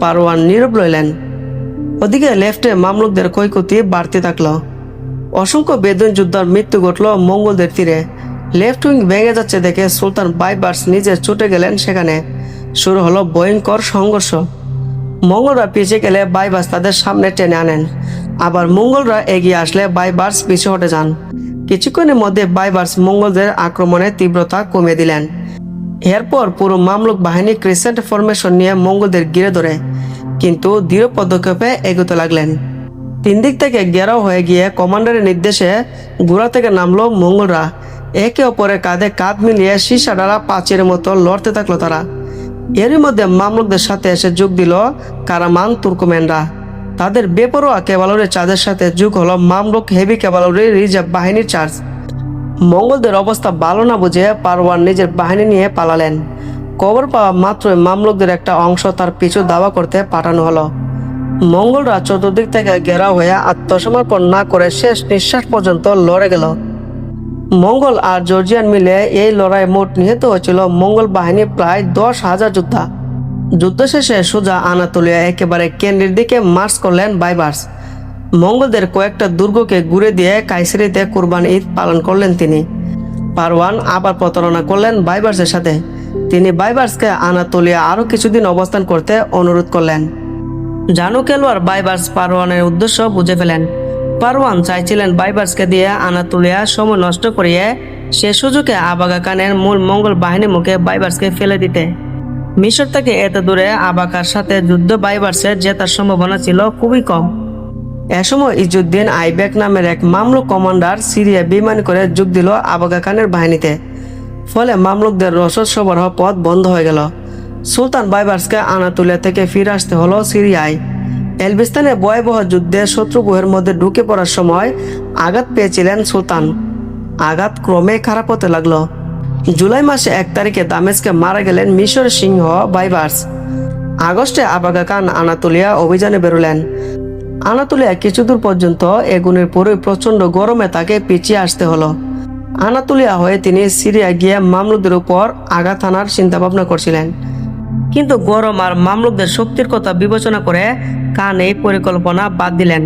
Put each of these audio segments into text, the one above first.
পারওয়ান নীরব রইলেন। ওদিকে লেফটে মামলুকদের ক্ষয়ক্ষতি বাড়তে থাকলো। অসংখ্য বেদুইন যোদ্ধার মৃত্যু ঘটল মঙ্গলদের তীরে। লেফট উইং ভেঙে যাচ্ছে দেখে সুলতান বাইবার্স নিজে ছুটে গেলেন সেখানে। শুরু হলো ভয়ঙ্কর সংঘর্ষ। মঙ্গলরা পিছিয়ে গেলে বাইবার্স তাদের সামনে টেনে আনেন, আবার মঙ্গলরা এগিয়ে আসলে বাইবার্স পিছু হটে যান। কিছুক্ষণের মধ্যে বাইবার্স মঙ্গলদের আক্রমণের তীব্রতা কমিয়ে দিলেন। এরপর পুরো মামলুক বাহিনী ক্রিসেন্ট ফরমেশন নিয়ে মঙ্গলদের ঘিরে ধরে, কিন্তু দৃঢ় পদক্ষেপে এগোতে লাগলেন। তিন দিক থেকে ঘেরাও হয়ে গিয়ে কমান্ডারের নির্দেশে ঘোড়া থেকে নামলো মঙ্গলরা। একে অপরের কাঁধে কাঁধ মিলিয়ে সীসা ডালা প্রাচীরের মতো লড়তে থাকলো তারা। এরই মধ্যে মামলুকদের সাথে এসে যোগ দিল কারামান তুর্কমেনরা। তাদের বেপরোয়া ক্যাভালরি চার্জের সাথে যোগ হলো মামলুক হেভি ক্যাভালরি রিজার্ভ বাহিনীর চার্জ। মঙ্গলদের অবস্থা ভালো না বুঝে পারওয়ান নিজের বাহিনী নিয়ে পালালেন। খবর পাওয়া মাত্রই মামলুকদের একটা অংশ তার পিছু দাওয়া করতে পাঠানো হলো। মঙ্গলরা চতুর্দিক থেকে ঘেরাও হয়ে আত্মসমর্পণ না করে শেষ নিঃশ্বাস পর্যন্ত লড়ে গেল। মঙ্গল আর জর্জিয়ান মিলে এই লড়াই মোট নিহত হয়েছিল মঙ্গল বাহিনী প্রায় 10,000 যোদ্ধা। যুদ্ধ শেষে সোজা আনাতোলিয়া একেবারে কেন্দ্রের দিকে মার্চ করলেন বাইবার্স। মঙ্গলদের কয়েকটা দুর্গকে ঘুরে দিয়ে কাইসারিতে কুরবান ঈদ পালন করলেন তিনি। পারওয়ান আবার প্রতারণা করলেন বাইবার্সের সাথে। তিনি বাইবার্সকে আনাতোলিয়া আরও কিছুদিন অবস্থান করতে অনুরোধ করলেন। জানু খেলোয়াড় বাইবার্স পারওয়ানের উদ্দেশ্য বুঝে ফেলেন। পারওয়ান চাইছিলেন বাইবার্সকে দিয়ে আনাতোলিয়া সময় নষ্ট করিয়ে সে সুযোগে আবাগা খানের মূল মঙ্গল বাহিনীর মুখে বাইবার্সকে ফেলে দিতে। মিশর থেকে এত দূরে আবাকার সাথে যুদ্ধ বাইবার্সের জেতার সম্ভাবনা ছিল খুবই কম। এ সময় ইজুদ্দিন আইবেক নামের এক মামলুক কমান্ডার সিরিয়া বিমান করে যোগ দিল আবাগা খানের বাহিনীতে। ফলে মামলুকদের রসদ সরবরাহ পথ বন্ধ হয়ে গেল। সুলতান বাইবার্সকে আনাতোলিয়া থেকে ফিরে আসতে হলো সিরিয়ায়। এলবিস্তানে ভয়াবহ যুদ্ধে শত্রু গুহের মধ্যে ঢুকে পড়ার সময় আঘাত পেয়েছিলেন সুলতান। আঘাত ক্রমে খারাপ হতে লাগলো। জুলাই মাসে 1 তারিখে দামেস্কে মারা গেলেন মিশরের সিংহ বাইবার্স। আগস্টে আবাগা খান আনাতোলিয়া অভিযানে বেরোলেন। আনাতোলিয়া কিছু দূর পর্যন্ত এগুনের পরে প্রচন্ড গরমে তাকে পিছিয়ে আসতে হলো। আনাতোলিয়া হয়ে তিনি সিরিয়া গিয়ে মামলুকদের উপর আঘাত হানার চিন্তা ভাবনা করছিলেন, কিন্তু গরম আর মামলুকদের শক্তির কথা বিবেচনা করে খান এই পরিকল্পনা বাদ দিলেন।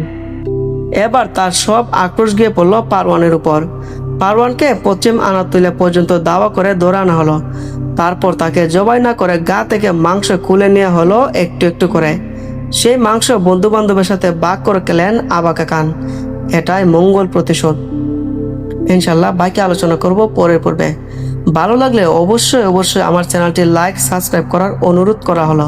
এবার তার সব আক্রোশ গিয়ে পড়ল পারওয়ানের উপর। পারওয়ানকে পশ্চিম আনাতোলিয়া পর্যন্ত দাওয়া করে ধরে আনা হলো। তারপর তাকে জবাই না করে গা থেকে মাংস খুলে নেওয়া হলো একটু একটু করে। সেই মাংস বন্ধু বান্ধবের সাথে ভাগ করে খেলেন আবাকা খান। এটাই মঙ্গল প্রতিশোধ। ইনশাল্লাহ বাকি আলোচনা করব পরের পর্বে। ভালো লাগলে অবশ্যই আমার চ্যানেলটি লাইক সাবস্ক্রাইব করার অনুরোধ করা হলো।